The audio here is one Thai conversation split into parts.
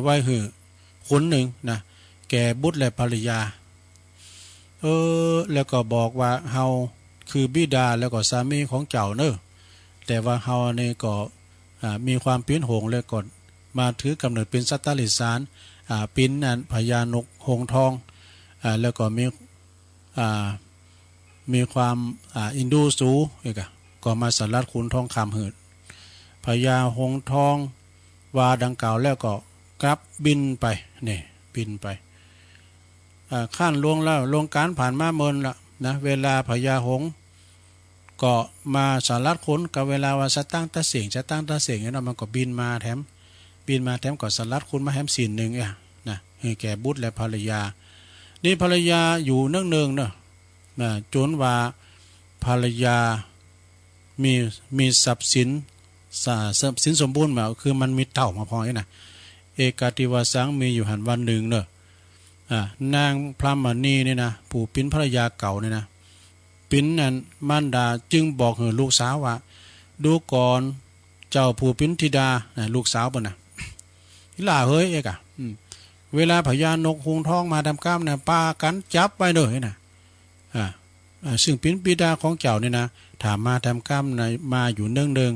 ไว้หือคนหนึ่งนะแก่บุตรและภรรยาแล้วก็บอกว่าเฮาคือบิดาแล้วก็สามีของเจ้าเนอะแต่ว่าเฮานี่ก็มีความปิ้นหงแล้วก็มาถือกำเนิดเป็นสัตตลิสารปิ้นนั้นพญานกหงทองแล้วก็มีความอินดูสูอีกก็มาสลัดขุนทองคำหืดพญาหงทองวาดังกล่าวแล้วก็กลับบินไปนี่บินไปข้านลวงแล้วลงการผ่านมาเมินละนะเวลาพญาหงก็มาสลัดขุนกับเวลาว่าสตั้งตะเสียงเนี่ยเนาะมันก็บินมาแถมก็สลัดขุนมาแถมศีลหนึ่งนะให้แก่บุตรและภรรยานี่ภรรยาอยู่เนื่องๆเนาะจนว่าภรรยามีทรัพย์สินสมบูรณ์มาคือมันมีเต่ามาพอนะเอกาติวาสังมีอยู่หันวันหนึ่งเนาะนางพรามณีเนี่ยนะผู้ปิ้นภรรยาเก่าเนี่ยนะปิ้นนั้นมารดาจึงบอกให้ลูกสาวว่าดูก่อนเจ้าผู้ปิ้นธิดาลูกสาวบ่น่ะล่าเฮ้ยเวลาพญานกหงทองมาทำกล้ามเนี่ยปากันจับไว้เลยนะซึ่งปิ้นบิดาของเจ้าเนี่ยนะถามมาทำกล้ามมาอยู่เนื่อง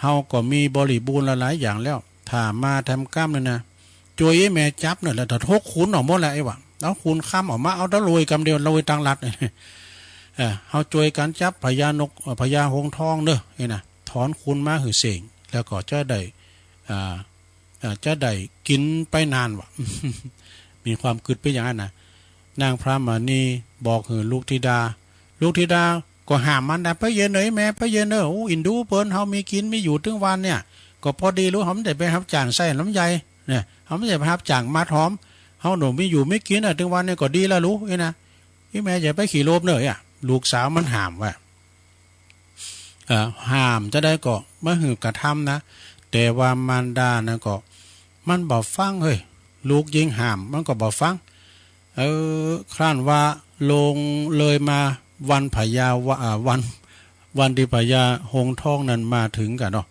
เฮาก็มีบริบูรณ์หลายอย่างแล้วถามมาทำกล้ามเนี่ยนะจวยแม่จับเนี่ยแล้วถ้าทกขุนออกหมดแล้วไอ้วะแล้วขุนข้ามออกมาเอาตะลอยกำเดียวลอยตังรัดเฮาจวยกันจับพญานกพญาหงทองเด้อไอ้นะถอนขุนมาหือเสียงแล้วก็จะได้กินไปนานวะ มีความกึดไปอย่างนั้นนะนางพรามณีบอกหือลูกธิดาก็ห้ามมันได้ไปเย็นเลยแม่ไปเย็นเด้ออินดูเปิ้นเฮามีกินมีอยู่ถึงวันเนี่ยก็พอดีรู้หอมได้ไปรับจ้างใส่ลำไยเนี่ยเฮาไม่ได้ไปรับจ้างมาหอมเฮาหนูมีอยู่ไม่กินถึงวันเนี่ยก็ดีแล้วรู้นะแม่อย่าไปขี่โลบเนอะลูกสาวมันห้ามว่าห้ามจะได้ก็มาหือกระทำนะแต่ว่ามารดานะก็มันบ่ฟังเฮ้ยลูกยิงห้ามมันก็บ่ฟังครั้นว่าลงเลยมาวันพญาวันที่พญาหงทองนั้นมาถึงกันเนาะ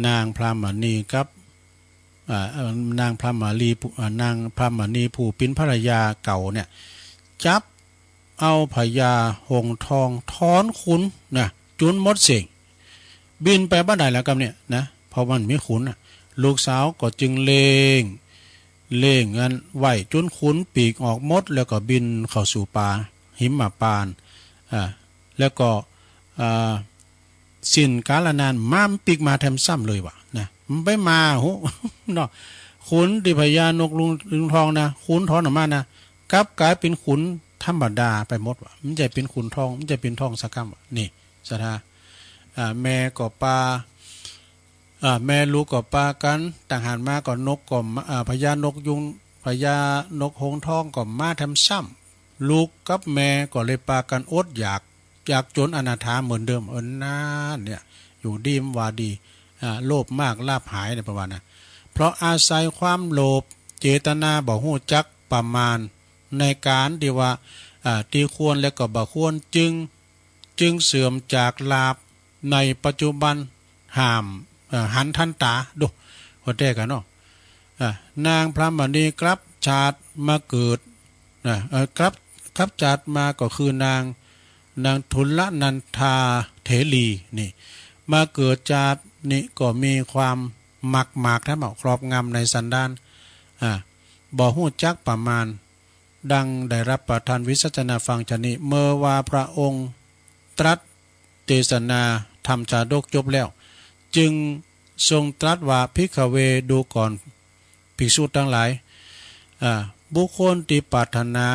นางพรามณีกับนางพรามณีผู้ปิ้นภรรยาเก่าเนี่ยจับเอาพญาหงทองถอนขุนนะจุนมดเสียงบินไปบ้านใดแล้วกันเนี่ยนะเพราะมันมีขุนลูกสาวก็จึงเล่งงั้นไหวจุนขุนปีกออกมดแล้วก็บินเข้าสู่ป่าหิมปานแล้วก็สิ้นกาลนานม้ามปีกมาแทมซ้ำเลยวะนะมันไปมาโหเนาะขุนที่พญานกลุงทองนะขุนถอนออกมานะกลับกลายเป็นขุนธรรมดาไปหมดวะมันจะเป็นขุนทองมันจะเป็นทองสักคำวะนี่สถาแม่ก็ปลาแม่ลูกก็ปลากันต่างหากมาก็นกก็พญานกยุงพญานกหงทองก็มาทำซ้ำลูกกับแม่ก็เลยปลากันอดอยากจนอนาถาเหมือนเดิมน่าเนี่ยอยู่ดีมว่าดีโลภมากลาภหายในประวัตินะเพราะอาศัยความโลภเจตนาบ่ฮู้จักประมาณในการที่ว่าที่ควรและก็บ่ควรจึงเสื่อมจากลาภในปัจจุบันห้ามหันทันตาดูหัวแตกันเนาะนางพรามณีกลับชาติมาเกิดครับชาติมาก็คือนางทุลนันทาเถรีนี่มาเกิดชาตินี้ก็มีความหมักทั้งหมดครอบงำในสันดานบ่ฮู้จักประมาณดังได้รับประทานวิสัชนาฟังชนิเมื่อว่าพระองค์ตรัสเทศนาธรรมจาดกจบแล้วจึงทรงตรัสว่าภิกขเวดูก่อนภิกษุทั้งหลายบุคคลที่ปรารถนา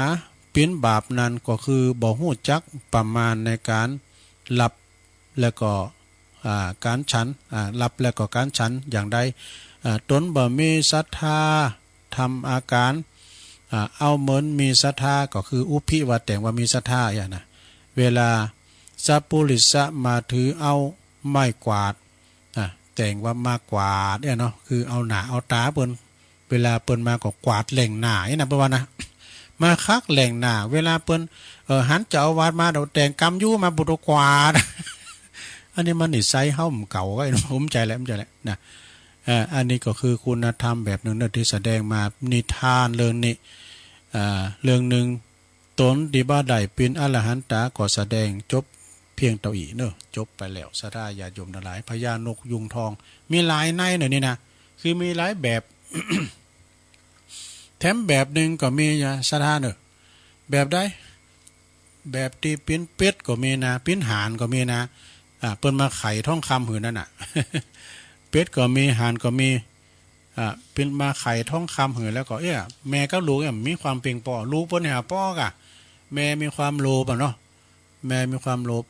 เป็นบาปนั้นก็คือบ่ฮู้จักประมาณในการหลับและก็การฉันหลับและก็การฉันอย่างใดตนบ่มีศรัทธาทำอาการเอาเหมือนมีศรัทธาก็คืออุพิว่าแต่งว่ามีศรัทธาอย่างนะเวลาสัพปุริสะมาถือเอาไม้กวาดแต่งว่ามากวาดเนี่ยเนาะคือเอาหนาเอาตาเปิ้นเวลาเปิ้นมาก็กวาดแหล่งหนาเนี่ยนะประมาณนะมาคักแหล่งหนาเวลาเปิ้นหันเจ้าอาวาสมาเดี๋ยวแต่งกำยู่มาบุตรกวาดอันนี้มันนิสัยเฮ้าเก่าก็ผมใจแล้วนะ อันนี้ก็คือคุณธรรมแบบหนึ่งที่แสดงมานิทานเรื่องนี้เรื่องหนึ่งตนดีบ้าใดเป็นอรหันตาก็แสดงจบเพียงเท่าอีเนอะจบไปแล้วสดาญาโยมทั้งหลายพญานกยุงทองมีหลายในหน่อยนี่นะคือมีหลายแบบ แถมแบบหนึ่งก็มีสถานเนอะแบบใดแบบที่ปิ้นเป็ดก็มีนะปิ้นหานก็มีนะเปิ้นมาไข่ท่องคำหือนั่นน่ะ เป็ดก็มีหานก็มีเป็นมาไข่ท่องคำหือแล้วก็แม่ก็ลูกมีความเพียงพอลูกเปิ้นหาพ่อกะแม่มีความโลภเนาะแม่มีความโลภ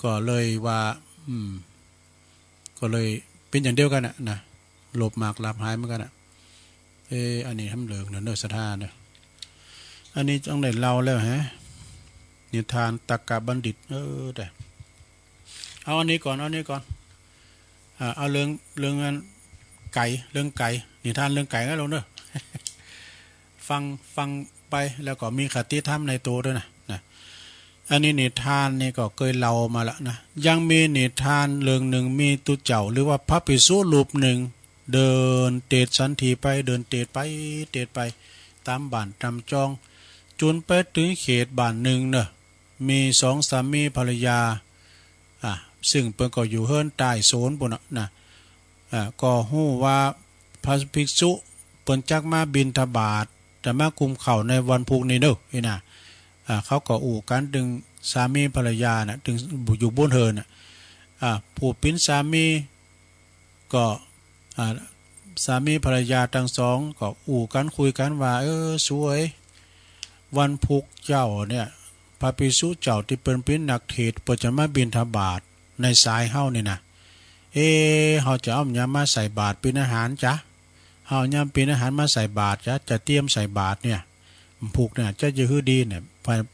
ก็เลยว่าก็เลยเป็นอย่างเดียวกันนะโลภมากลาภหายเหมือนกันอันนี้ทำเหลืองเนอะสถานเนอะอันนี้ต้องได้เล่าแล้วฮะนิทานตักกะบัณฑิตแต่เอาอันนี้ก่อนเอาเรื่องไก่เรื่องไก่นิทานเรื่องไก่ก็ลงเนอะ ฟังไปแล้วก็มีคติธรรมในตัวด้วยนะอันนี้นิทานนี่ก็เคยเล่ามาแล้วนะยังมีนิทานเรื่องหนึ่งมีตุเจ้าหรือว่าพระภิกษุรูปหนึ่งเดินเตดสันทีไปเดินเตดไปตามบ้านตามจองจนไปถึงเขตบ้านหนึ่งเนอะมีสองสามีภรรยาซึ่งเพิ่นก็อยู่เฮือนใต้โซนปุ่นนะก็ฮู้ว่าพระภิกษุเพิ่นจักมาบิณฑบาตจะมากุมเข่าในวันพุกนี้เด้อนี่นะเขาก็อู่กันดึงสามีภรรยาน่ะถึงอยู่บนเฮือนน่ะผู้เป็นสามีก็สามีภรรยาทั้งสองก็อู่กันคุยกันว่าสวยวันพุกเจ้าเนี่ยพระภิกษุเจ้าที่เป็นนักเทศน์เพิ่นจะมาบิณฑบาตในสายเฮานี่นะเฮาจะเอาหยังมาใส่บาตรเป็นอาหารจ๊ะเฮาหยังเป็นอาหารมาใส่บาตรจ๊ะจะเตรียมใส่บาตรเนี่ยผูกเนี่ยจะฮือดีเนี่ย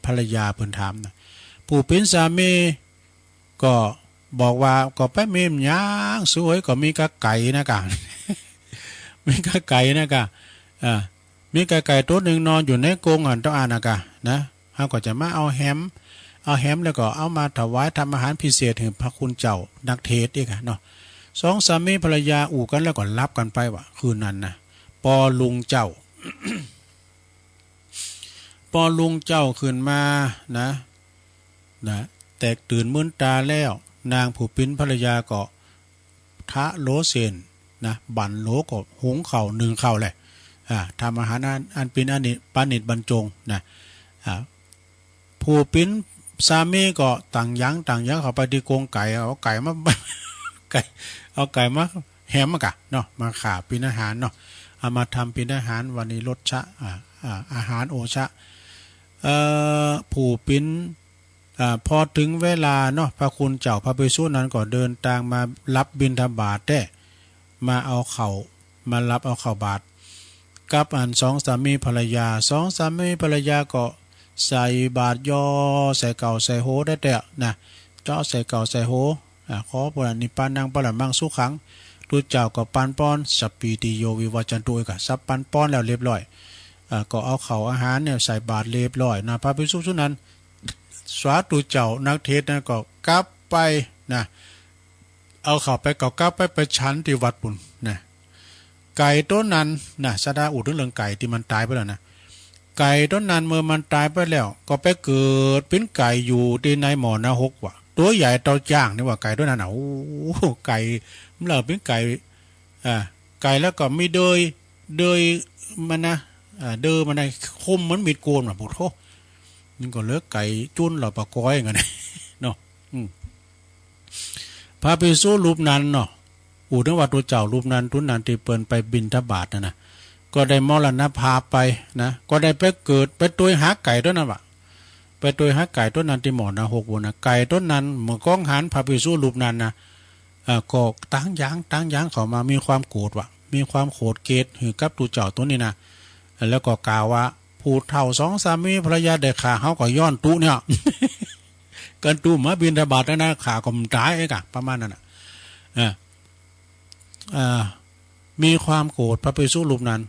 ภรรยาเพิ่นถามนะผู้เป็นสามีก็บอกว่าก็ไปมีหยังสวยก็มีกะไก่นะกะ มีกะไก่นะกะมีกะไก่ตัวนึงนอนอยู่ในกรงอันต้องอ่านนะกะนะเฮาก็จะมาเอาแฮมแล้วก็เอามาถวายทำอาหารพิเศษให้พระคุณเจ้านักเทศน์อีกเนาะสองสามีภรรยาอู่กันแล้วก็รับกันไปว่ะคืนนั้นนะปอลุงเจ้า พอลุงเจ้าขึ้นมานะแตกตื่นมึนตาแล้วนางผู้ปิ้นภรรยาก็ทะโลเซนนะบั่นโลก็หุงข้าวนึ่งข้าวแหละทำอาหารอันเป็นอันนี้ปานิชบรรจงนะผู้ปิ้นสามีก็ต่างยั้งเข้าไปที่กรงไก่เอาไก่มา เอาไก่มาแฮมมากะเนาะมาขาปิ้นอาหารเนาะเอามาทำปิ้นอาหารวันนี้รสชะอาหารโอชะผู้ปิ้นพอถึงเวลาเนาะพระคุณเจ้าพระภิกษุนั้นก็เดินทางมารับบิณฑบาตได้มาเอาเข่ามารับเอาเข่าบาตรกับสองสามีภรรยาก็ใส่บาตรย่อใส่เก่าใส่โหได้แต่นะเจาะใส่เก่าใส่โหขอปุรานิปานังปรัมมังสุขังตุเจ้าก็ปันป้อนสัพปีติโยวิวัจันตุกะสับปันป้อนแล้วเรียบร้อยก็เอาเข่าอาหารเนี่ยใส่บาตรเรียบร้อยนะพระภิกษุชุดนั้นสวาตุเจ้านักเทศน์นั้นก็กลับไปนะเอาเข่าไปก็กลับไปชั้นที่วัดปุ่นนะไก่ต้นนั้นนะสดาอุดเรื่องไก่ที่มันตายไปแล้วนะไก่ต้นนั้นเมื่อมันตายไปแล้วก็ไปเกิดเป็นไก่อยู่ที่ในหมอนาหกว่ะตัวใหญ่เต่าจ้างนี่ว่าไก่ต้นนั้นโอ้ไก่มันเราเป็นไก่ไก่แล้วก็มีเดยมันนะเดยมันในคมมันมีดโกนว่ะพุทโธนี่ก็เลือกไก่จุนหล่อปลาก้อยไงเนาะพระภิกษุรูปนั้นเนาะอู่นึกว่าตัวเจ้ารูปนั้นทุนนั้นที่เปิ่นไปบิณฑบาตนะก็ได้มรณภาพไปนะก็ได้ไปเกิดไปตัวหาไก่ต้นนั้นว่ะไปตัวหาไก่ต้นนั้นที่หมอนะหกวนนะไก่ต้นนั้นเมื่อก้องหันพระภิกษุรูปนั้นนะก็ตั้งยั้งเขามามีความโกรธว่ะมีความโกรธเกลียดหือกับตัวเจ้าตัวนี้นะแล้วก็กล่าวว่าผู้เฒ่าสองสามีภรรยาได้ขาเขาก็ย้อนตุเนี่ย กันตุมาบิณฑบาตนะขาก็มันตายไอ้กะประมาณนั้นน่ะมีความโกรธพระภิกษุรูปนั้น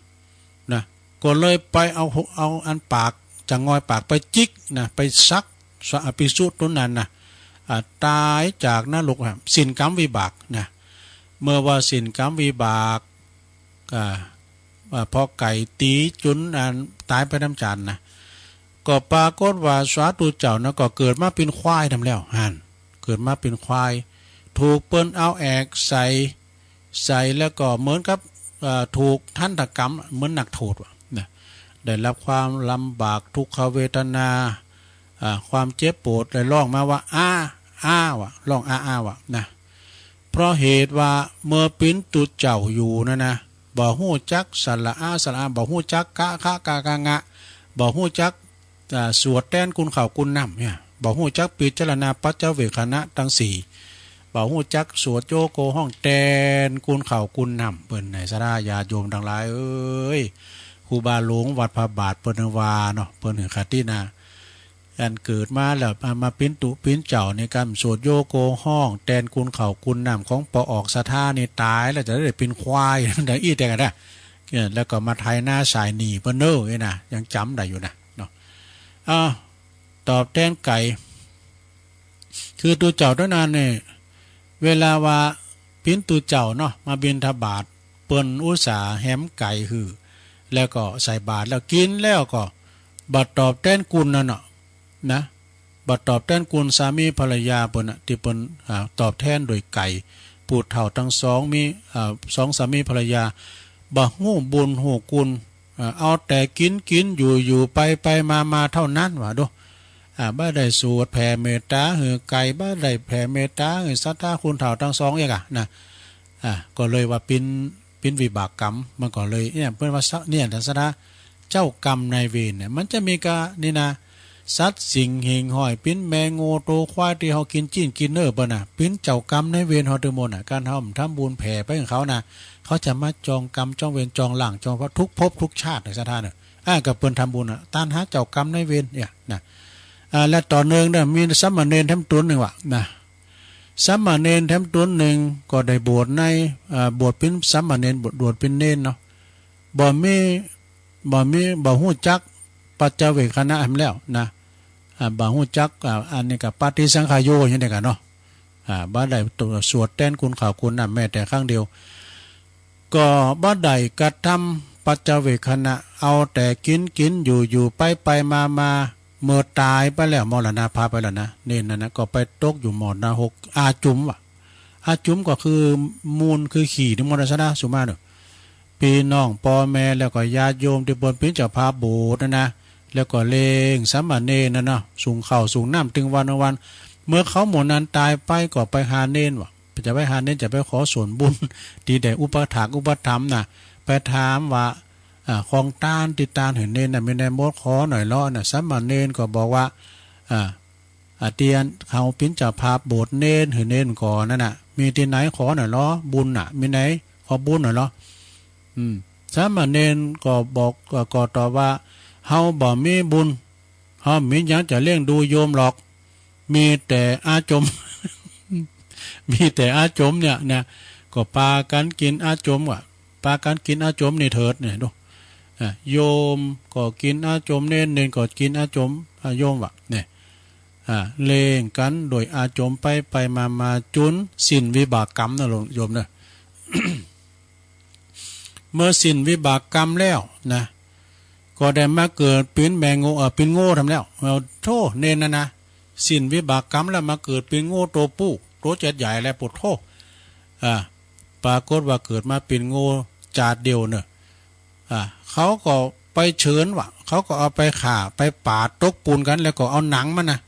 นะก็เลยไปเอาอันปากจะงอยปากไปจิกนะไปซักภิกษุตัวนั้นนะตายจากนรกสินกรรมวิบากนะ เมื่อว่าสินกรรมวิบากพอไก่ตีจุนตายไปน้ำจันนะก็ปรากฏว่าสาธุเจ้านะก็เกิดมาเป็นควายทำแล้วหันเกิดมาเป็นควายถูกเปิ้นเอาแอกใส่แล้วก็เหมือนกับถูกทันตกรรมเหมือนหนักโทษนะได้รับความลำบากทุกขเวทนาความเจ็บปวดเลยร้องมาว่าว่ะร้องว่ะนะเพราะเหตุว่าเมื่อปิ้นตุเจ้าอยู่นะบ่ฮู้จักสระบ่ฮู้จักกะกางะบ่ฮู้จักสวดแต้นคุณข่าวคุณนำเนี่ยบ่ฮู้จักปิจารณาปัจเจเวคณะทั้ง4บ่ฮู้จักสวดโยโกห้องแตนคุณข่าวคุณนำเปิ้นในสราญาติโยมทั้งหลายเอ้ยครูบาหลวงวัดพระบาทเปิ้นว่าเนาะเปิ้นคตินาอันเกิดมาแล้วมาปิ้นตุปิ้นเจ้าในการสวดโยโกห้องแตนคุณข่าวคุณนำของปอออกสถานี่ตายแล้วจะได้เป็นควายดังอีแต่กันนะแล้วก็มาไทยหน้าสายหนีเปิ้นเด้อนะยังจำได้อยู่นะเนาะตอบแทนไก่คือตัวเจ้าด้วยนั้นเนี่ยเวลาว่าปิ้นตัวเจ้าเนาะมาบิณฑบาตเปิ้นอุตสาแหมไก่หือแล้วก็ใส่บาตรแล้วกินแล้วก็บัดตอบแทนกุลนั่นเนาะนะบัดตอบแทนกุลสามีภรรยาเปิ้นที่เปิ้นตอบแทนโดยไก่ปูดเฒ่าทั้งสองมีสองสามีภรรยาบ่ฮู้บุญฮู้กุลเอาแต่กินอยู่ไปมาเท่านั้นว่าดูบ่ได้สวดแผ่เมตตาหือไก่บ่ได้แผ่เมตตาหือสัทธาคุณเฒ่าทั้งสองอีกนะก็เลยว่าเป็นวิบากกรรมมันก็เลยเนี่ยเพิ่นว่าเนี่ยทัศนะเจ้ากรรมนายเวรเนี่ยมันจะมีกะนี่นะสัตว์สิ่งเหงห้อยปิ้นแมงโง่โตควายที่เฮากินจิ้นกินเน้อเปิ้นปิ้นเจ้ากรรมนายเวรเฮาทั้งหมดการทำบุญแผ่ไปของเขานะเขาจะมาจองกรรมจองเวรจองหลังจองเพราะทุกภพทุกชาติในสถานกับเปิ้นทำบุญต้านหาเจ้ากรรมนายเวรเนี่ยนะและต่อเนื่องเนี่ยมีสามเณรแถมตนหนึ่งว่ะนะสามเณรแถมตนหนึ่งก็ได้บวชในบวชเป็นสามเณรบวชเป็นเณรเนาะบ่ฮู้จักปัจเจเวคณะแล้วนะบ่ฮู้จักอันนี้กับปฏิสังขายโยอย่างนี้กันเนาะบ่ได้ตัวสวดแต้นคุณข่าวคุณน่ะแม้แต่ครั้งเดียวก็บ่ได้กระทำปัจเจเวคณะเอาแต่กินอยู่ไปมาเมื่อตายไปแล้วมรณภาพไปแล้วนะเน้นนะก็ไปตกอยู่หมอดนาหกอาจุมว่ะอาจุมก็คือมูลคือขี่ในมรณะสุมาเนอะพี่น้องพ่อแม่แล้วก็ญาติโยมที่บนเป็นเจ้าภาพโบสถ์นะแล้วก็เลงสามเณรนะเนาะสูงเข่าสูงน้ำถึงวันเมื่อเขาหมดนั้นตายไปก็ไปหาเณรว่ะจะไปหาเณรจะไปขอส่วนบุญดีแต่อุปถากอุปธรรมนะไปถามว่าของต้านติดตานเห็นเนนน่ะมีในมดขอหน่อยล้อน่ะสามเณรก็บอกว่าเตียนเขาปิ้นเจ้าภาพโบสถ์เนนเห็นเนนก่อนนั่นน่ะมีที่ไหนขอหน่อยล้อบุญน่ะมีไหนขอบุญหน่อยล้อสามเณรก็บอกก็ตอบว่าเฮาบ่มีบุญเฮามีหยังจะเลี้ยงดูโยมหรอกมีแต่อาจม มีแต่อาจมเนี่ยก็ปากันกินอาจมว่ะปากันกินอาจมนี่เถิดเนี่ยดูโยมก็กินอาจมเน้นก็กินอาจมโยมว่ะเนี่ยเลงกันโดยอาจมไปมาจุนสิ้นวิบากกรรมนะโยมเนอะ เมื่อสิ้นวิบากกรรมแล้วนะก็ได้มาเกิดเป็นแมงโง่เป็นโง่ทำแล้วเอาโทษเน้นนะสิ้นวิบากกรรมแล้วมาเกิดเป็นโง่โตปู้โตเจ็ดใหญ่แล้วปวดโทษปรากฏว่าเกิดมาเป็นโง่จาดเดียวเนอะเขาก็ไปเชิญว่ะเขาก็เอาไปข่าไปปาดตกปูนกันแล้วก็เอาหนังมันนะ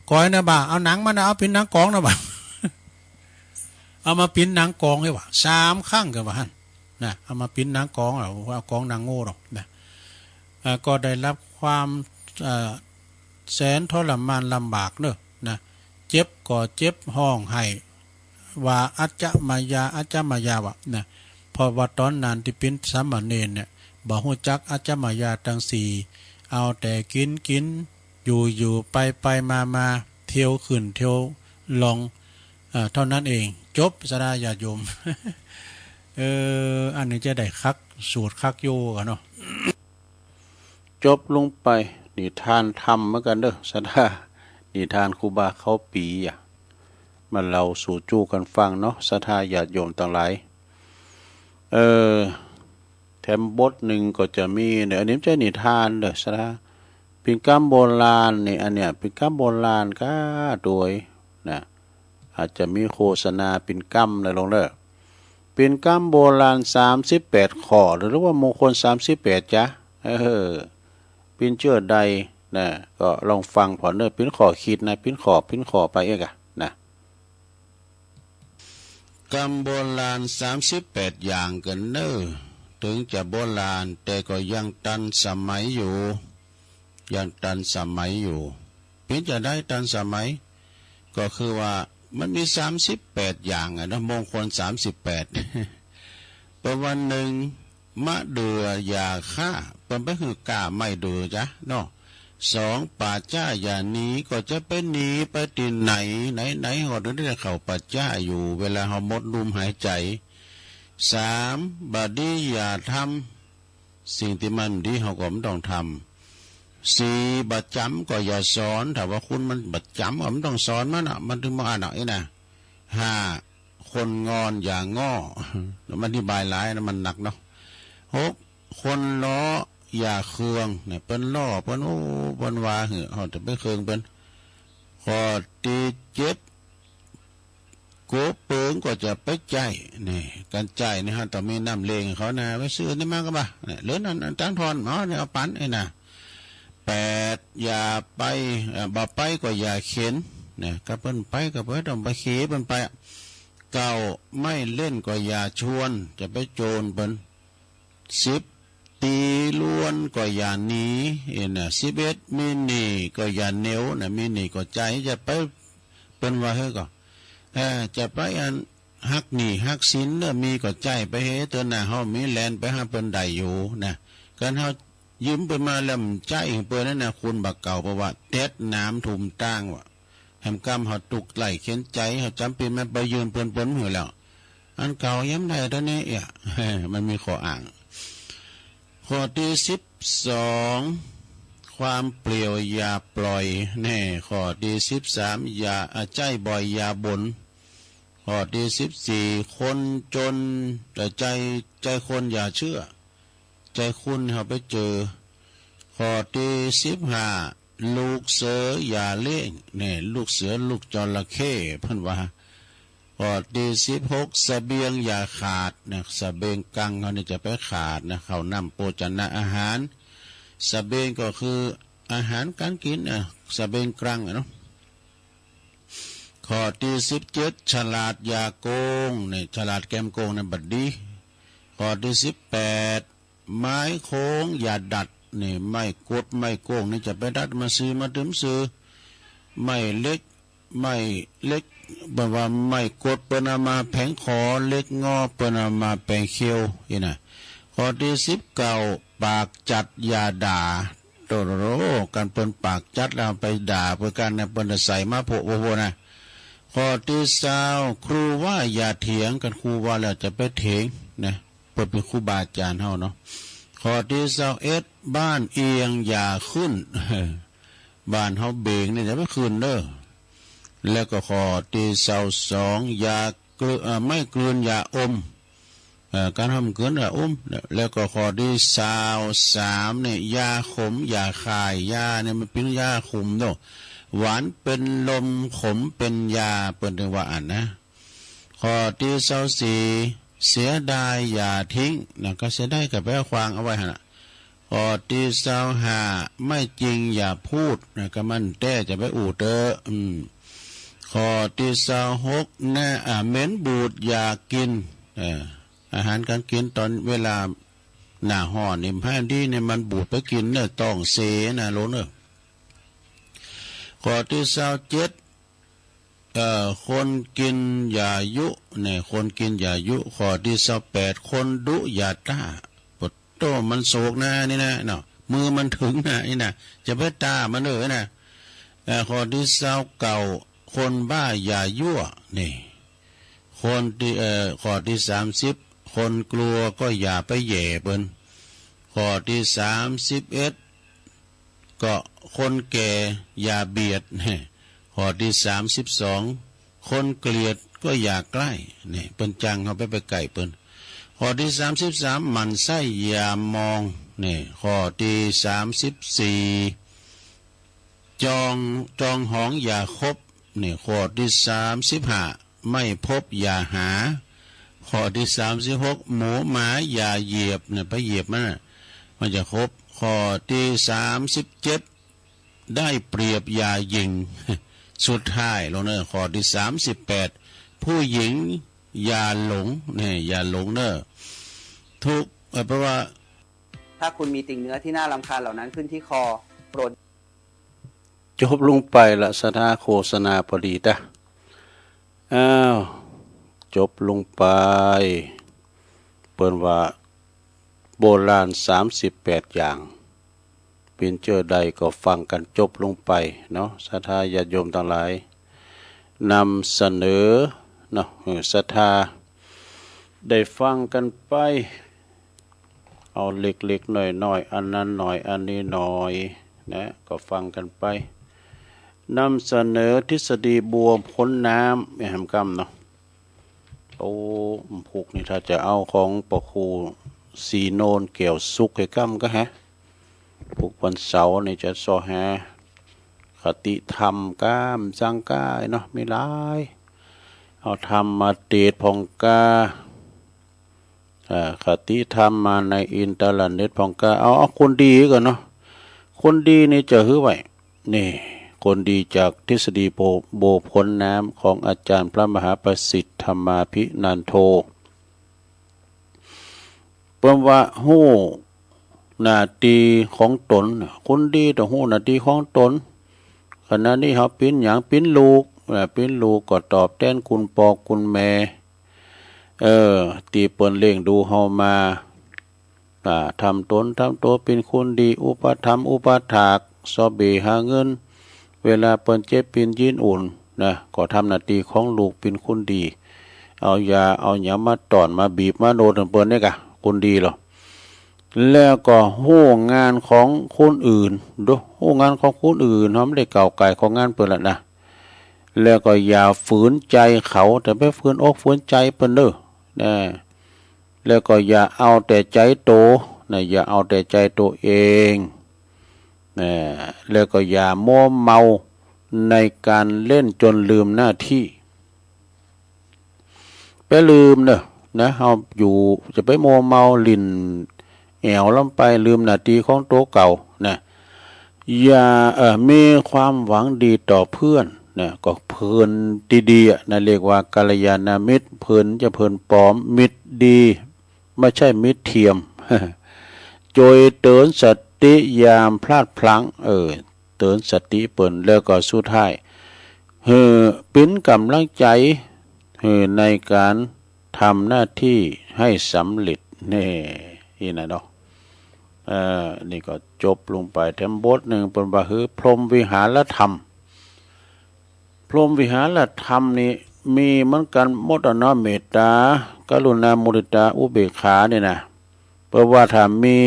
ก้อยนะบ่าเอาหนังมันนะเอาเป็นหนังกองนะบ่า เอามาปิ้นหนังกองให้ว่ะ3ข้างกันว่ะฮะนะเอามาปิ้นหนังกองหรอว่ากองหนังโง่หรอกนะก็ได้รับความแสนทรมานลำบากเนอะนะเจ็บก็เจ็บห้องให้ว่าอัจจมายาวะนะพอว่าตอนนั้นที่เป็นสามเณรเนี่ยบ่ฮู้จักอัจจมายาทั้ง4เอาแต่กินอยู่ไปมาเที่ยวขึ้นเที่ยวลงเท่านั้นเองจบสดาญาติโยม อันนี้จะได้คักสูตรคักโยกันเนาะ จบลงไปนิทานธรรมเหมือนกันเด้อสดานิทานครูบาเขาปี มันเราสู่จู้กันฟังเนาะศรัทธาญาติโยมต่างหลายแถมบทหนึ่งก็จะมีเนี่ยอันนี้จะนิทานเด้อศรัทธาเป็นกรรมโบราณนี่อันเนี้ยเป็นกรรมโบราณก็โดยนะอาจจะมีโฆษณาเป็นกรรมอะไรลงเด้อเป็นกรรมโบราณ38ข้อหรือว่ามงคล38จ้ะเป็นเชื่อใดนะก็ลองฟังผ่อนเด้อเป็นข้อคิดนะเป็นข้อไปเองอะนะกรรมโบราณ38อย่างกันเด้อถึงจะโบราณแต่ก็ยังทันสมัยอยู่เป็นจะได้ทันสมัยก็คือว่ามันมี38อย่างนะมงคล38ประวันหนึ่งมะเดือยาฆ่าเป็นไปคือกล้าไม่เดือจ้ะเนาะ2ป่าจ้าอย่าหนีก็จะไปหนีไปที่ไหนหอดได้เข้าป่าจ้าอยู่เวลาเฮาหมดลมหายใจ3บดีอย่าทำสิ่งที่มันดีเฮาก็ไม่ต้องทำ4บัดจำก็อย่าสอนถ้าว่าคุณมันบัดจำก็ไม่ต้องสอนมันอ่ะมันถึงมาอ่านอ่ะนะ5คนงอนอย่างง้อมันอธิบายหลายนะมันหนักเนาะ6คนล้ออย่าเคืองเนี่ยเป็นล้อเป็นโอ้เป็นวาเหอะเขาจะไม่เคืองเป็นข้อที่7โกเปิงก็จะไปใจนี่การใจนี่ฮะต้องมีน้ำเลงเขานะไปซื้อนี่มาก็บ่าเนี่ยเหลือนั่นตั้งทอนเนี่ยเอาปั้นไอ้นะ8อย่าไปบ่ไปก็อย่าเข็นเนี่ยกับเพิ่นไปกับเพิ่นต้องไปเข็นเพิ่นไป9ไม่เล่นก็อย่าชวนจะไปโจรเพิ่น10ตีล้วนก็อย่าหนีนะ11มินีก็อย่าเหนียวนะมินีก็ใจจะไปเป็นว่าเฮ้ก็จะไปอันฮักหนีฮักสินแล้วมีก็ใจไปเฮ้ตัวหน้าเฮามีแลนไปหาเพิ่นได้อยู่นะกันเฮายืมไปมาแล้วใจเปิ้นนั่นน่ะคุณบักเก่าเพราะว่าเต็ดน้ำทุ่มตั้งว่ะแหมกำเฮาตุกไหลเขียนใจเฮาจำเป็นมันไปยืมเปิ้นๆหือแล้วอันเก่าย้ำได้ตอนนี้มันมีข้ออ้างข้อที่12ความเปลี่ยวอย่าปล่อยแน่ข้อที่13อย่าใจบ่อยอย่าบ่นข้อที่14คนจนแต่ใจคนอย่าเชื่อใจคุณเขาไปเจอข้อที่15ลูกเสืออย่าเล่งเนี่ยลูกเสือลูกจระเข้เพิ่นว่าข้อที่16เสบียงอย่าขาดเนี่ยเสบียงกังเขาเนี่ยจะไปขาดนะเขานำโภชนะอาหารเสบียงก็คืออาหารการกินเสบียงกลางเนาะข้อที่17ฉลาดอย่าโกงเนี่ยฉลาดแกมโกงนะบัดดีข้อที่18ไม้โค้งอย่าดัดนี่ไม่กดไม่โกงนี่จะไปดัดมาซื้อมาถึงซื้อไม่เล็กแบบว่าไม่กดเปิ้นเอามาแผงคอเล็กงอเปิ้นเอามาแผงเขียวนี่นะข้อที่19ปากจัดอย่าด่าโตโรกันเปิ้นปากจัดแล้วไปด่าเพื่อกันเนี่ยเปิ้นใส่มาโผโผนะข้อที่20ครูว่าอย่าเถียงกันครูว่าแล้วจะไปเถียงนะเปิดเป็นครูบาอาจารย์เฮาเนาะข้อที่21บ้านเอียงอย่าขึ้นบ้านเฮาเบงนี่จะไม่ขึ้นเด้อแล้วก็ข้อที่22อย่าไม่กลืนอย่าอมการทำเกินอย่าอมแล้วก็ข้อที่23เนี่ยยาขมอย่าคายยาเนี่ยมันเป็นยาขมเนาะหวานเป็นลมขมเป็นยาเปิ้นถึงว่าอ่านนะข้อที่24เสียดายอย่าทิ้งนะก็เสียดายกับแปลควางเอาไว้หั่นน่ะข้อที่25ไม่จริงอย่าพูดนะก็มันแต่จะไปอู่เตอข้อที่26นะเหม็นบูดอย่ากินอาหารการกินตอนเวลาหน้าร้อนนี่ให้ดีเนี่ยมันบูดไปกินเนี่ยต้องเสนะโลเนอะข้อที่27คนกินอย่ายุเนี่ยคนกินอย่ายุข้อที่28คนดุอย่าต้าปดโตมันโศกนะนี่นะเนาะมือมันถึงนะนี่นะจะไปต้ามันเลยนะข้อที่29คนบ้าอย่ายั่วนี่คนที่ข้อที่30คนกลัวก็อย่าไปแย่เปิ้นข้อที่31ก็คนแก่อย่าเบียดข้อที่32ค คนเกลียดก็อย่าใกล้นี่เปิ้นจังเขาไปไก่เปิ้นข้อที่33หมั่นไส้อย่ามองนี่ข้อที่34จองหองอย่าคบนี่ข้อที่35ไม่พบอย่าหาข้อที่36หมูหมาอย่าเหยียบเนี่ยไปเหยียบมันจะครบข้อที่37ได้เปรียบอย่ายิงสุดท้ายลงเนอข้อที่38ผู้หญิงอย่าหลงเนี่ยอย่าหลงเนอทุกเพราะว่าถ้าคุณมีติ่งเนื้อที่น่ารำคาญเหล่านั้นขึ้นที่คอโปรดจบลงไปละสถาโฆษณาพอดีจ้ะจบลงไปเปิ้นว่าโบราณ38อย่างเป็นเจอใดก็ฟังกันจบลงไปเนาะศรัทธาญาติโยมทั้งหลายนำเสนอเนาะศรัทธาได้ฟังกันไปเอาเล็กๆน้อยๆอันนั้นหน่อยอันนี้หน่อยนะก็ฟังกันไปนำเสนอทฤษฎีบัวพ้นน้ำไม่ทำกรรมเนาะโอ้ผูกนี่ถ้าจะเอาของปะครูสีโนนเกี่ยวสุกให้กรรมก็ฮะผูกวันเสาร์นี่จะสอหาคติธรรมก้ามจังก้าเนาะไม่หลายเอาธรรมมาเตดพองกาคติธรรมมาในอินเทอร์เน็ตพองกาเอาคนดีก่อนเนาะคนดีนี่จะหื้อไว้นี่คนดีจากทฤษฎีโบพ้นน้ำของอาจารย์พระมหาประสิทธิ์ธรรมาภินันโทเพิ่มว่าหู้หน้าที่ของตนคนดีต้องหู้หน้าที่ของตนขณะนี้เขาปิ้นอย่างปิ้นลูกก็ตอบแทนคุณปอคุณแม่ตีเปิ้นเล่งดูเฮามาทำตนทำตัวเป็นคนดีอุปถัมภ์อุปถากสอบเบหาเงินเวลาเปิ้นเจ็บปินยินอุ่นนะก็ทำหน้าที่ของลูกเป็นคนดีเอายาเอาหยังมาตอนมาบีบมาโดนเปิ้นเนี่ยกะคนดีหรอแล้วก็หู้งานของคนอื่นดูหู้งานของคนอื่นเขาไม่ได้เก่าไก่ของงานเปิ้นละนะแล้วก็อย่าฝืนใจเขาแต่ไม่ฝืนอกฝืนใจเปิ้นเด้อนะแล้วก็อย่าเอาแต่ใจโตนะอย่าเอาแต่ใจตัวเองนะแล้วก็อย่ามัวเมาในการเล่นจนลืมหน้าที่ไปลืมเนอะนะเฮาอยู่จะไปมัวเมาลิ่นแอวลำไปลืมหน้าที่ของตัวเก่านะอย่ามีความหวังดีต่อเพื่อนนะก็เพิ่นดีๆนะเรียกว่ากัลยาณมิตรเพิ่นจะเพิ่นปลอมมิตรดีไม่ใช่มิตรเทียม โจยเตือนสติยามพลาดพลั้งเตือนสติเปิ้นแล้วก็สุดท้ายเป็นกำลังใจในการทำหน้าที่ให้สำเร็จนี่นะเนาะนี่ก็จบลงไปแถมบทหนึ่งเป็นว่าพรหมวิหารธรรมพรหมวิหารธรรมนี่มีเหมือนกันหมดเนาะเมตตากรุณามุทิตาอุเบกขาเนี่ยนะเพราะว่าถ้ามี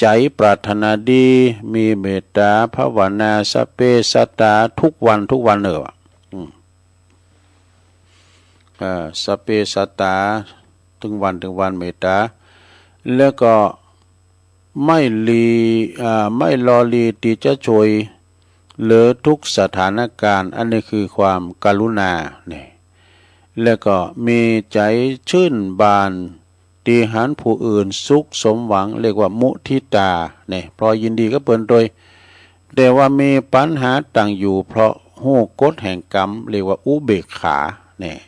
ใจปรารถนาดีมีเมตตาภาวนาสัพเพสัตตาทุกวันสัพเพสัตตาถึงวันเมตตาแล้วก็ไม่รอลีที่จะช่วยเหลือทุกสถานการณ์อันนี้คือความกรุณาเนี่ยแล้วก็มีใจชื่นบานตีหันผู้อื่นสุขสมหวังเรียกว่ามุทิตาเนี่ยเพราะยินดีก็เปิ้นโดยแต่ว่ามีปัญหาต่างอยู่เพราะหู้กฎแห่งกรรมเรียกว่าอุเบกขาเนี่ย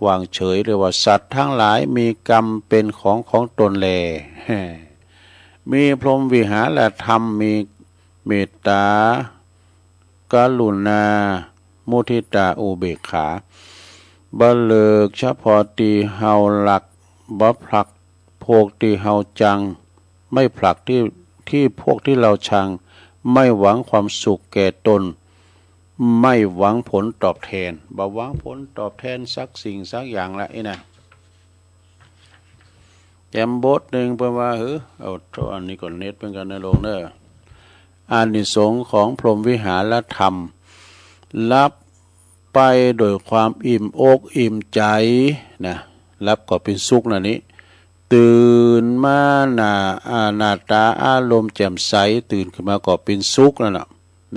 วางเฉยเรียกว่าสัตว์ทั้งหลายมีกรรมเป็นของตนแลมีพรหมวิหารธรรมมีเมตตากรุณามุทิตาอุเบกขาบะเลิกเฉพาะตีเฮาหลักบ่ผลักพวกที่เฮาจังไม่ผลักที่พวกที่เราชังไม่หวังความสุขแก่ตนไม่หวังผลตอบแทนบ่หวังผลตอบแทนสักสิ่งสักอย่างละนะแจมบทหนึ่งเพิ่นว่าอันนี้ก็เน็ตเป็นกันในโลกเด้ออานิสงส์ของพรหมวิหารธรรมรับ ไปโดยความอิ่มอกอิ่มใจนะรับก็เป็นสุขนะนี้ตื่นมาหน้าตาอารมณ์แจ่มใสตื่นขึ้นมาก็เป็นสุขนั่นน่ะ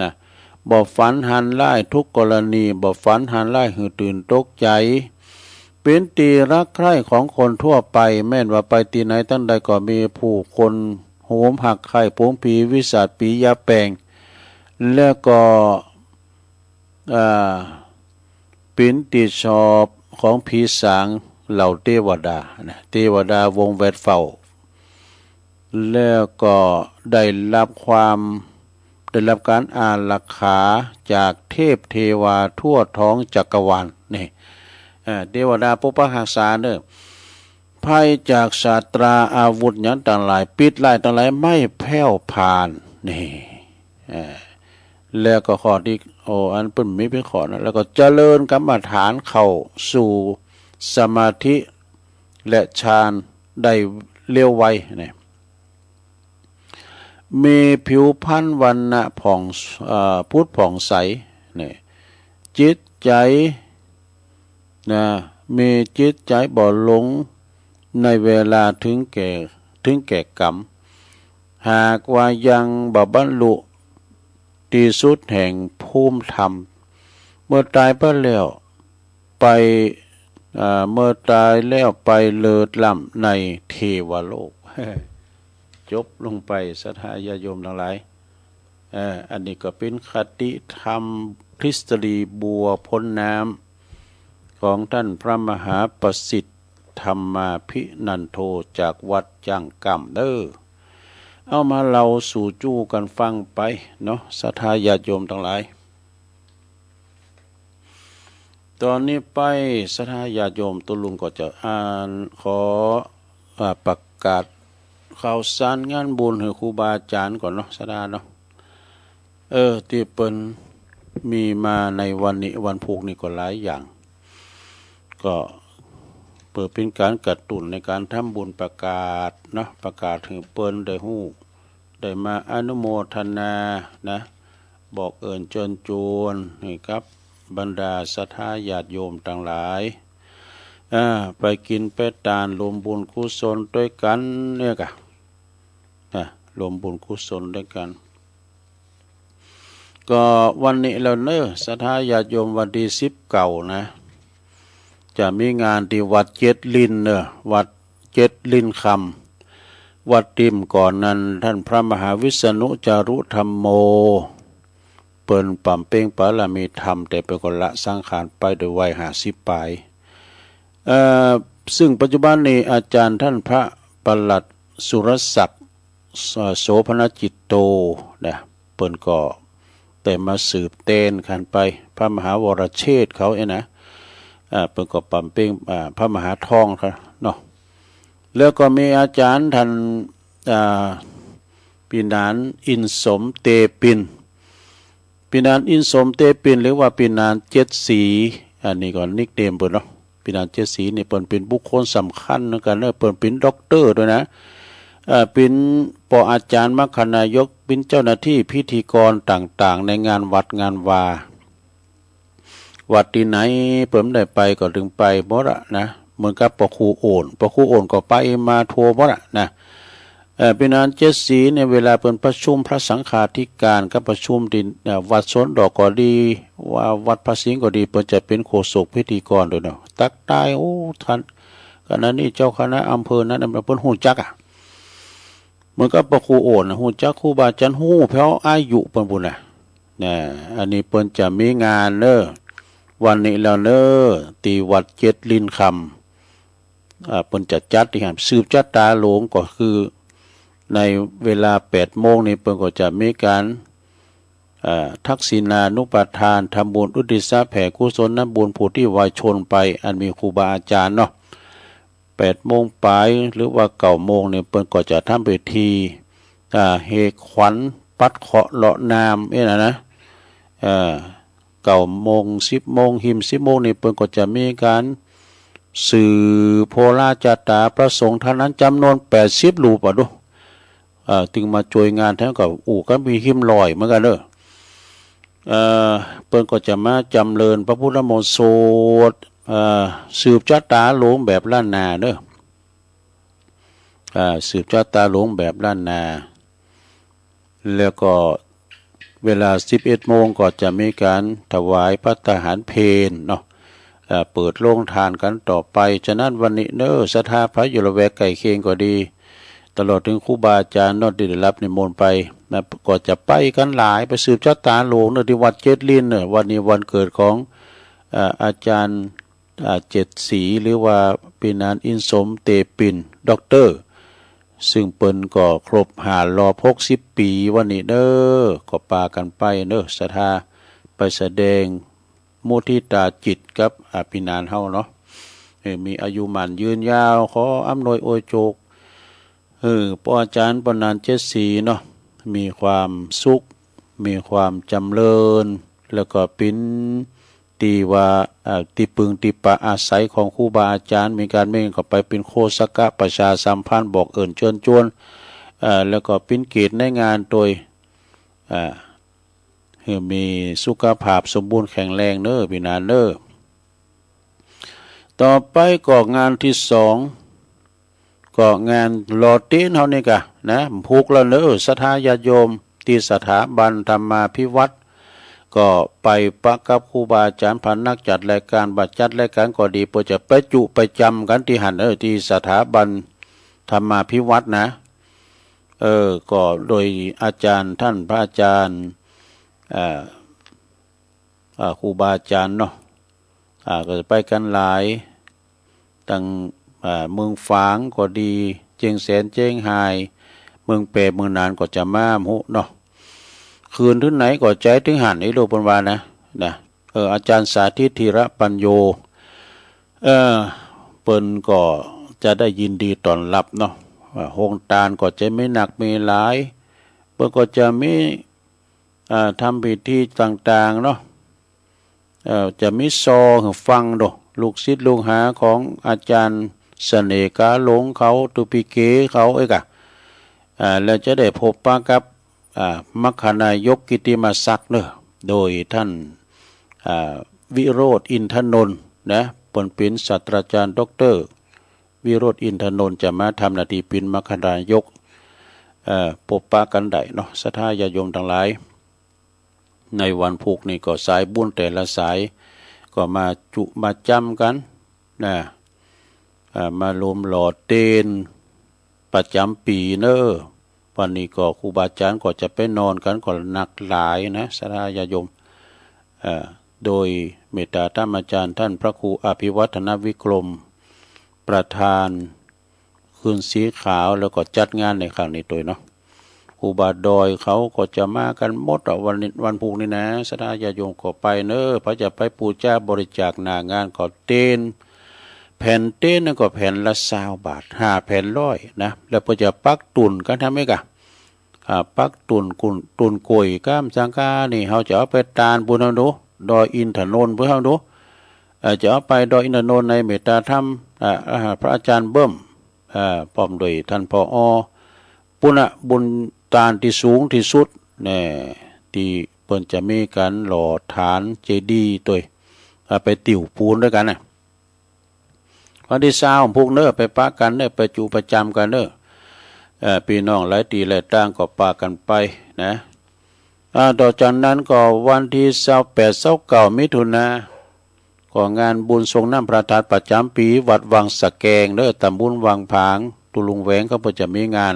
นะบ่ฝันหันไล่ทุกกรณีบ่ฝันหันไล่หือตื่นตกใจเป็นตีรักใคร่ของคนทั่วไปแม่นว่าไปตีไหนตั้งใดก็มีผู้คนโหมหักไข่ผงผีวิสาทปียาแปลงแล้วก็เป็นตีชอบของผีสางเหล่าเทวดานะเทวดาวงแวดเฝ้าแล้วก็ได้รับการอารักขาจากเทพเทวาทั่วท้องจักรวาลนี่เทวดาปกปักรักษาเด้อภัยจากศาสตราอาวุธหยังต่างหลายปิดไล่ต่างหลายไม่แผ่วผ่านนี่แล้วก็ข้อที่อันเปิ้นมีเป็นข้อนะแล้วก็เจริญกรรมฐานเข้าสู่สมาธิและฌานได้เร็วไวนี่มีผิวพรรณวรรณะผ่องพุทธผ่องใสนี่จิตใจนะมีจิตใจบ่หลงในเวลาถึงแก่กรรมหากว่ายังบ่บรรลุที่สุดแห่งภูมิธรรมเมื่อตายไปแล้วไปเลิศล้ำในเทวโลก จบลงไปศรัทธาญาติโยมทั้งหลายอันนี้ก็เป็นคติธรรมทฤษฎีบัวพ้นน้ำของท่านพระมหาประสิทธิ์ธรรมาภินันโทจากวัดจังกำเด้อเอามาเราสู่จู้กันฟังไปเนาะศรัทธาญาติโยมทั้งหลายตอนนี้ไปศรัทธาญาติโยมตุลุงก็จะขอประกาศข่าวสารงานบุญให้ครูบาอาจารย์ก่อนเนาะศรัทธาเนาะที่เปิ้นมีมาในวันนี้วันพุธนี่ก็หลายอย่างก็เปิดเป็นการกระตุ้นในการทำบุญประกาศเนาะประกาศถึงเปิ้นได้ฮู้ได้มาอนุโมทนานะบอกเอิญเชิญชวนให้กับบรรดาศรัทธาญาติโยมทั้งหลายไปกินไปทานรวมบุญกุศลด้วยกันเนี่ยกะรวมบุญกุศลด้วยกันก็วันนี้เราศรัทธาญาติโยมวันที่19นะจะมีงานที่วัดเจ็ดลินวัดเจ็ดลินคำวัดติมก่อนนั้นท่านพระมหาวิษณุจารุธรรมโมเปิ้นป่ำเป้งปาละมีธรรมแต่เป็นคนละสังขารไปโดยวัย50 ปลายซึ่งปัจจุบันนี้อาจารย์ท่านพระปลัดสุรศักดิ์โสพนจิตโตนะเปิ้นก็แต่มาสืบเตนขันไปพระมหาวรเชษฐ์เขานะเปิ้นก็ปั่มเป้งพระมหาทองครับเนาะแล้วก็มีอาจารย์ท่านปินานอินสมเตปินปินานอินสมเตปินหรือว่าปินานเจ็ดสีอันนี้ก็นิกเนมเปิ้นเนาะปินานเจ็ดสีนี่เปิ้นเป็นบุคคลสำคัญเหมือนกันเปิ้นเป็นด็อกเตอร์ด้วยนะเป็นปออาจารย์มรรคนายกเป็นเจ้าหน้าที่พิธีกรต่างๆในงานวัดงานวาวัดที่ไหนเปิ้นได้ไปก็ถึงไปบ่ละนะเหมือนกับปอครูโอนก็ไปมาทัวบ่ละนะเป็นอันเจ็ดสีในเวลาเปิ้นประชุมพระสังฆาธิการกับประชุมที่วัดสวนดอกก็ดีว่าวัดพระสิงห์ก็ดีเปิ้นจะเป็นโฆษกพิธีกรด้วยเนาะตักตายท่านขณะนี้เจ้าคณะอำเภอนั้นเปิ้นฮู้จักเหมือนกับปอครูโอนฮู้จักครูบาอาจารย์ฮู้เพราะอายุเปิ้นพุ่นน่ะอันนี้เปิ้นจะมีงานวันนี้แล้วตีวัดเจ็ดลินคำเปิ้นจะจัดที่สืบจัตตาหลวงก็คือในเวลา 8 โมงนี้เปิ้นก็จะมีการทักษิณานุปทานทำบุญอุทิศแผ่กุศลบุญผู้ที่วายชนไปอันมีครูบาอาจารย์เนาะ8 โมงปลายหรือว่า9 โมงเนี่ยเปิ้นก็จะทำพิธีเฮขวัญปัดเคาะเลาะนามนะ9 โมง 10 โมงหิม10 โมงนี่เปิ้นก็จะมีการสื่อโพราจาตาประสงค์ท่านนั้นจำนวน80 รูปดูถึงมาช่วยงานแท้กับกันมีหิมลอยเหมือนกัน เปิ้นก็จะมาจำเริญพระพุทธมนต์สวดสืบชะตาหลวงแบบล้านนาเด้อสืบชะตาหลวงแบบล้านนาแล้วก็เวลา 11 โมงก็จะมีการถวายพระทหารเพลเนาะเปิดโรงทานกันต่อไปฉะนั้นวันนี้เนศรัทธาพระอยู่ละแวกไก่เคียงก็ดีตลอดถึงครูบาอาจารย์นอดได้รับนิมนต์ไปนะก็จะไปกันหลายไปสืบชะตาหลวงในที่วัดเจ็ดลินเนี่ยวันนี้วันเกิดของอาจารย์เจ็ดศรีหรือว่าปีนานอินสมเตปินด็อกเตอร์ซึ่งเปิ้นก็ครบ60 ปีวันนี้เด้อก็ปากันไปเด้อศรัทธาไปแสดงมุทิตาจิตกับปีนานเฮาเนาะมีอายุมันยืนยาวขออำนวยอวยโจกพระอาจารย์ปนานเจ็ดศรีเนาะมีความสุขมีความจำเริญแล้วก็เป็นตีว่าตีปึงตีปะอาศัยของครูบาอาจารย์มีการเม่งก็ไปเป็นโคสกะประชาสัมพันธ์บอกเอิ่นเชิญชวนแล้วก็เป็นเกียรติในงานโดยมีสุขภาพสมบูรณ์แข็งแรงเน้อพี่นานเน้อต่อไปก็งานที่สองก็งานหล่อตีนเฮานี่กะนะผูกแล้วเน้อศรัทธาญาติโยมที่สถาบันธรรมาภิวัตรก็ไปประกับครูบาอาจารย์พันนักจัดรายการบัดจัดรายการก็ดีเพื่อจะไปจุไปจำกันที่หันที่สถาบันธรรมาภิวัตรนะก็โดยอาจารย์ท่านพระอาจารย์ครูบาอาจารย์เนาะก็จะไปกันหลายตั้งเมืองฝางก็ดีเจียงแสนเจียงไฮ้เมืองเปรเมืองนานก็จะมาหุเนาะคืนถึงไหนก็ใจถึงหันไอ้โลปนวานะอาจารย์สาธิตธีระปัญโยเปิ้นก็จะได้ยินดีต้อนรับเนาะโฮงตาลก็จะไม่หนักไม่หลายเปิ้นก็จะมีทำพิธีต่างๆเนาะจะมีซอฟังดอกลูกศิษย์ลูกหาของอาจารย์เสน่ห์กาหลงเขาตุปิเกเขาแล้วจะได้พบปะกับมัคคณายกกิติมศักดิ์เนอะโดยท่านวิโรธอินทนนท์นะเป็นศาสตราจารย์ด็อกเตอร์วิโรธอินทนนท์จะมาทำหน้าที่เป็นมัคคณายกพบปะกันได้เนาะศรัทธาญาติโยมทั้งหลายในวันพุกนี่ก็สายบุญแต่ละสายก็มาจุมาจำกันนะมารวมหล่อเตนประจำปีเนอะวันนี้ก็ครูบาอาจารย์ก็จะไปนอนกันก็หนักหลายนะศรัทธาญาติโยมโดยเมตตาธรรมอาจารย์ท่านพระครูอภิวัฒนวิกรมประธานคืนสีขาวแล้วก็จัดงานในครั้งนี้ตัวเนาะครูบาดอยเขาก็จะมากันหมดวันพุกนี่นะศรัทธาญาติโยมก็ไปเนอะพระจะไปปูจ้าบริจาคหน้างานก็เต้นแผ่นเต้นนั่นก็แผ่นละ20 บาท5 แผ่น100นะแล้วพระจะปักตุนกันทำไหมกะปักตุนกล้วยก้ามสังกานี่เขาจะเอาไปตานบุญเอาดูดอยอินทนนท์เพื่อเอาดูจะเอาไปดอยอินทนนท์ในเมตตาธรรมพระอาจารย์เบิ้มพร้อมโดยท่านผอ.ปุณะบุญตานที่สูงที่สุดเนี่ยที่เปิ้นจะมีการหล่อฐานเจดีย์ตัวไปติ่วปูนด้วยกันนะวันที่20พวกเนอไปปะกันเนอไปจูประจำกันเนอพี่น้องหลายตีหลายต่างก็ปะกันไปนะต่อจากนั้นก็วันที่28-29 มิถุนายนก็งานบุญทรงน้ำพระธาตุประจำปีวัดวังสะแกงเนอตำบลวังผางตุลุงแหวงเขาจะมีงาน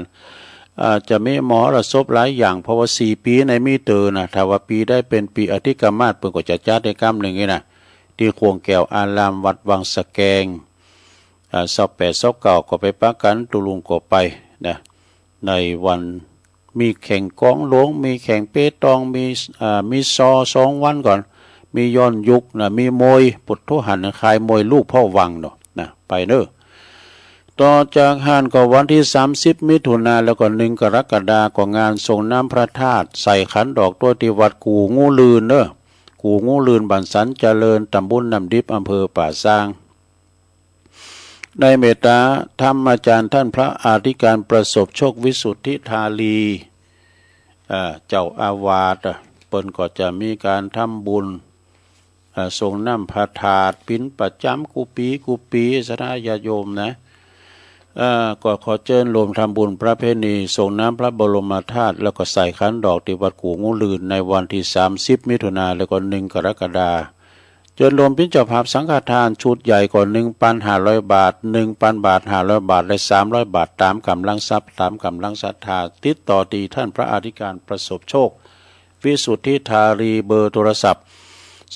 จะมีมหรสพหลายอย่างเพราะว่า4 ปีในมีเตอนะถ้าว่าปีได้เป็นปีอธิกรรมาสเพิ่นก็จะจัดได้กรรมหนึ่งนี่นะที่ควงแก้วอารามวัดวังสะแกง28-29ก็ไปปะกันตุลุงก็ไปนะในวันมีแข่งกองหลวงมีแข่งเปตองมีซอ2 วันก่อนมีย้อนยุคนะมีมวยปุถุหันคายมวยลูกพ่อวังเนาะนะไปเนอะต่อจากหันก็วันที่30 มิถุนายนแล้วก็1 กรกฎาคมก็งานส่งน้ำพระธาตุใส่ขันดอกตัวที่วัดกูงูลืนเนอะกูงูลืนบ้านสันเจริญตำบลน้ำดิบอำเภอป่าซางในเมตตาธรรมอาจารย์ท่านพระอธิการประสบโชควิสุทธิธาลีเจ้าอาวาส เปิ้นก็จะมีการทำบุญส่งน้ำพระธาตุปิ้นประจำกูปีสถาญาติโยมนะก็ขอเชิญรวมทำบุญประเพณีส่งน้ำพระบรมธาตุแล้วก็ใส่ขันดอกที่วัดกูงูลืนในวันที่30มิถุนายนแล้วก็1กรกฎาคมเชิญรวมพิจารณาสังฆทานชุดใหญ่ก่อน 1,500 บาท 1,000 บาท500 บาทและ300 บาทตามกำลังทรัพย์ตามกำลังศรัทธาติดต่อดีท่านพระอธิการประสบโชควิสุทธิธารีเบอร์โทรศัพท์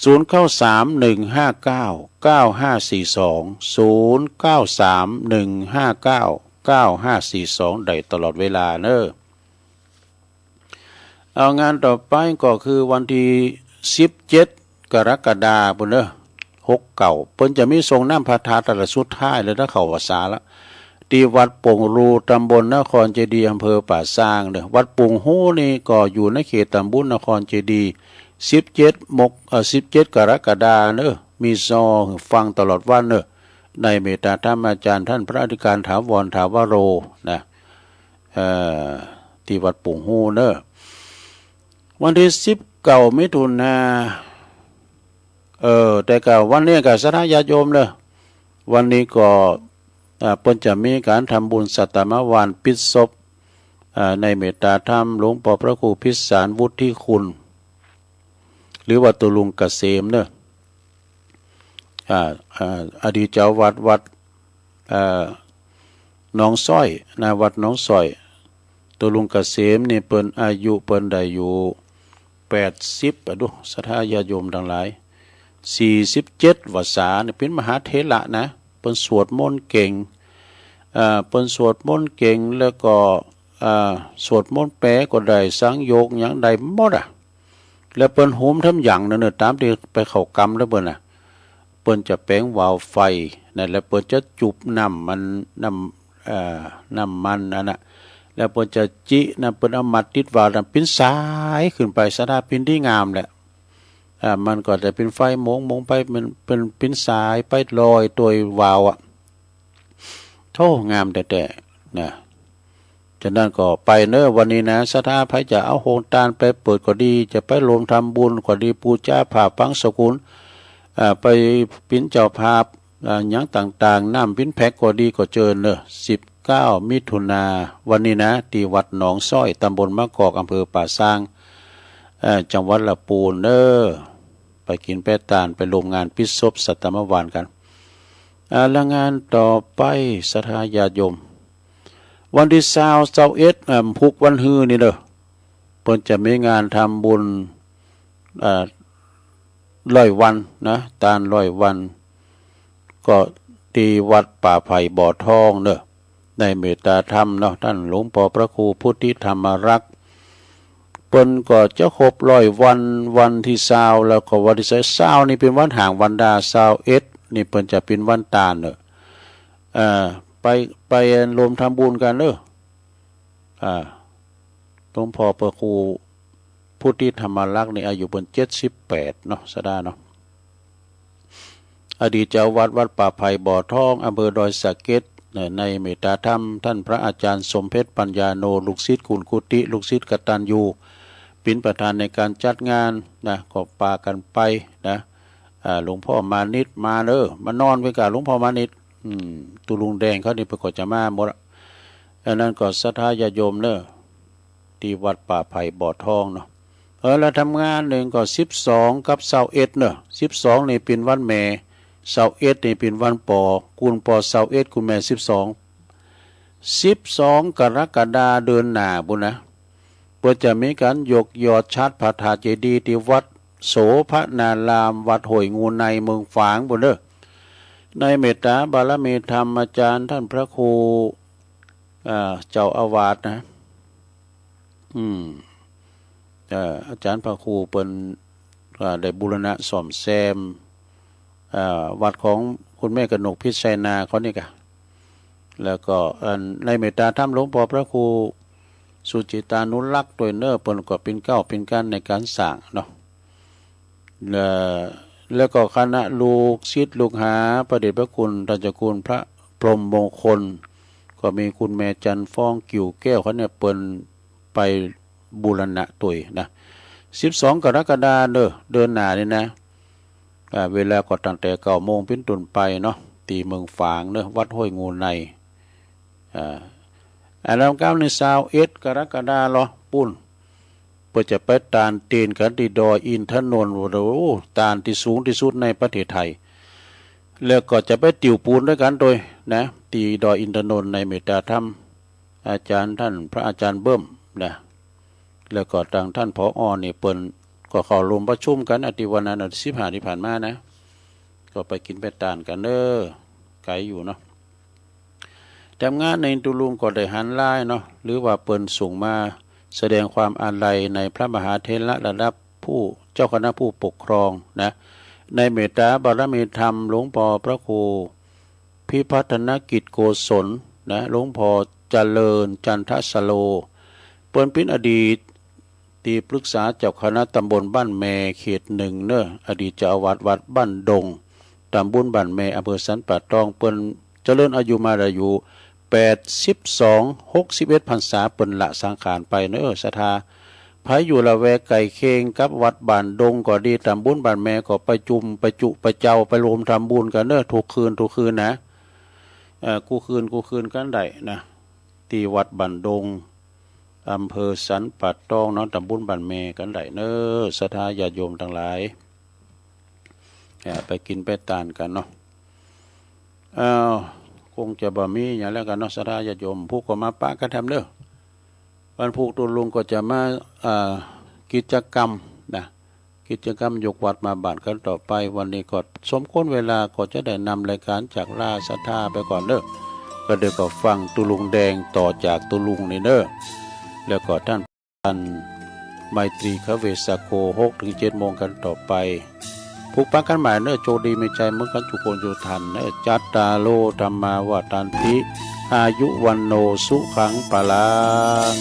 0931599542ได้ตลอดเวลาเนอะเอางานต่อไปก็คือวันที่17กรกฎาคมเนอะ6เก่าเพิ่นจะมีทรงน้ำพระธาตุตะสุดท้ายเลยถ้าเข้าภาษาละที่วัดปงรูตำบลนครเจดีย์อำเภอป่าซางเนอะวัดปงฮู้นี่ก็อยู่ในเขตตำบลนครเจดีย์17กรกฎาคมเนอะมีซอฟังตลอดวันเนอะในเมตตาธรรมอาจารย์ท่านพระอธิการถาวรถาวโรนะที่วัดปงฮู้เนอะวันที่19มิถุนายนแต่ก็วันนี้ก็สถาญาติโยมเนอะวันนี้ก็เพิ่นจะมีการทำบุญสัตตมวานปิดศพในเมตตาธรรมหลวงพ่อพระครูพิสารวุฒิคุณหรือว่าตุลุงเกษมเนอะอดีตเจ้าวัดหนองส้อยนะวัดหนองส้อยตุลุงเกษมนี่เปิ้นอายุเปิ้นได้อยู่80ดูศรัทธาญาติโยมทั้งหลาย47วรรษาเนี่ยเป็นมหาเถระนะเปิ้นสวดมนต์เก่งเปิ้นสวดมนต์เก่งแล้วก็สวดมนต์แปลก็ได้สังโยกหยังได้หมดแล้วเปิ้นโหมทำอย่างนั่นน่ะตามที่ไปเข้ากรรมแล้วเปิ้นเปิ้นจะแปลงวาวไฟนั่นแล้วเปิ้นจะจุบน้ำมันน้ำมันนั่นน่ะแล้วเปิ้นจะจินะเปิ้นเอามัดติดวาวนั้นเป็นสายขึ้นไปสะดาเป็นที่งามแหละมันก็จะเป็นไฟมงไปมันเป็นสายไปลอยตัววาวโธ่งามแต่นะฉะนั้นก็ไปเนอะวันนี้นะศรัทธาไผจะเอาโฮงตานไปเปิดก็ดีจะไปลงทำบุญก็ดีปูจ้าผ่าปังสกุลไปปิ้นเจ้าภาพหยังต่างๆน้ำปิ้นแพ็กก็ดีก็เจอเนอะ19มิถุนาวันนี้นะที่วัดหนองส้อยตำบลมะกอกอำเภอป่าซางจังหวัดลำพูนเนอะไปกินแป้ตานไปลงงานปิดศพสัตตมวานกันแล้วงานต่อไปศรัทธาญาติโยมวันที่21พุกวันฮือนี่เด้อเพิ่นจะมีงานทำบุญ100 วันนะตาน100 วันก็ที่วัดป่าไผ่บ่อทองเด้อในเมตตาธรรมเนาะท่านหลวงพ่อพระครูพุทธิธรรมรักษ์เปิ้นก็จะครบ100 วันที่20แล้วก็วันที่20นี่เป็นวันห่างวันดา21นี่เปิ้นจะเป็นวันตาลเด้อไปรวมทำบุญกันเด้อหลวงพ่อพระครูพุทธิธรรมรักษ์นี่อายุเพิ่น78เนาะสะดาเนาะอดีตเจ้าวัดป่าไผ่บ่อทองอำเภอดอยสะเก็ดในเมตตาธรรมท่านพระอาจารย์สมเพชรปัญญาโนลูกศิษย์คุณกุฏิลูกศิษย์กตัญญูเป็นประธานในการจัดงานนะก็ปากันไปนะหลวงพ่อมานิดมาเด้อมานอนไว้กับหลวงพ่อมานิดตุลุงแดงเขานี่ประกอบจะมาหมดอันนั้นก็ศรัทธาญาติโยมเนอะที่วัดป่าไผ่บ่อทองเนาะแล้วทำงานหนึ่งก็12กับ21เนอะ12นี่เป็นวันแม่21นี่เป็นวันปอคุณปอ21คุณแม่12กรกฎาคมเดือนหน้าบุญนะเพื่อจะมีการยกยอดชัดพระธาตุเจดีย์ที่วัดโสภณารามวัดห้วยงูในเมืองฝางบุญเด้อในเมตตาบารมีธรรมอาจารย์ท่านพระครูเจ้าอาวาสนะอาจารย์พระครูเป็นได้บูรณะซ่อมแซมวัดของคุณแม่กนกพิชัยนาเขานี่กะแล้วก็ในเมตตาธรรมหลวงพ่อพระครูสุจิตานุรักษ์ตัวเนอร์เปิ้นก็เป็นเก้าเป็นการในการสร้างเนาะแล้วก็คณะลูกศิษย์ลูกหาประเดชพระคุณท่านเจ้าคุณพระพรหมมงคลก็มีคุณแม่จันฟ้องกิ่วแก้วเขาเนี่ยเปิ้นไปบูรณะตุยนะ 12 กรกฎาคมเดือนหน้านี่นะเวลาก็ตั้งแต่9 โมงเป็นต้นไปเนาะตีเมืองฝางวัดห้วยงูในแล้ว21 กรกฎาคมปุ่นเพื่อจะไปตานเตีนกันที่ดอยอินทนนท์ตานที่สูงที่สุดในประเทศไทยแล้วก็จะไปติวปูนด้วยกันโดยนะตีดอยอินทนนท์ในเมตตาธรรมอาจารย์ท่านพระอาจารย์เบิ้มนะแล้วก็ทางท่านผอ.นี่เปิ้นก็เข้าร่วมประชุมกันอาทิตย์วันนั้นอาทิตย์15ที่ผ่านมานะก็ไปกินไปตานกันไกลอยู่เนาะทำงานในตุลุงก็ได้หันไล่เนาะหรือว่าเปิ้นส่งมาแสดงความอาลัยในพระมหาเถระระดับผู้เจ้าคณะผู้ปกครองนะในเมตตาบารมีธรรมหลวงพ่อพระครูพิพัฒนกิจโกศลนะหลวงพ่อเจริญจันทสโลเปิ้นเป็นอดีตที่ปรึกษาเจ้าคณะตำบลบ้านแมเขต1อดีตเจ้าอาวาสวัดบ้านดงตำบลบ้านแมอำเภอสันป่าตองเปิ้นเจริญอายุมาได้อยู่61 พรรษาเปิ้นละสังขารไปศรัทธาไผอยู่ละแวกไก่เคงกับวัดบ้านดงก็ดีตำบลบ้านแมก็ไปจุมไปจุไปเจ้าไปรวมทำบุญกันทุกคืนนะกูคืนกันได้นะที่วัดบ้านดงอำเภอสันป่าตองเนาะตำบลบ้านแมกันได้ศรัทธาญาติโยมทั้งหลายไปกินไปตานกันเนาะคงจะบ่มีอย่างแล้วกันเนาะศรัทธาญาติโยมผู้ก็มาปะกันทำวันพุธตุลุงก็จะมากิจกรรมนะกิจกรรมยกวัดมาบ้านกันต่อไปวันนี้ก็สมควรเวลาก็จะได้นำรายการจากล่าศรัทธาไปก่อนก็เดี๋ยวก็ฟังตุลุงแดงต่อจากตุลุงนี่แล้วก็ท่านไมตรีคเวสโก6-7 โมงกันต่อไปผูกปักกันหมายโจดีมีใจเมื่อกันจุโกนจุทันจัตตาโลธรรมาวาตันติอายุวันโนสุขังปะลัง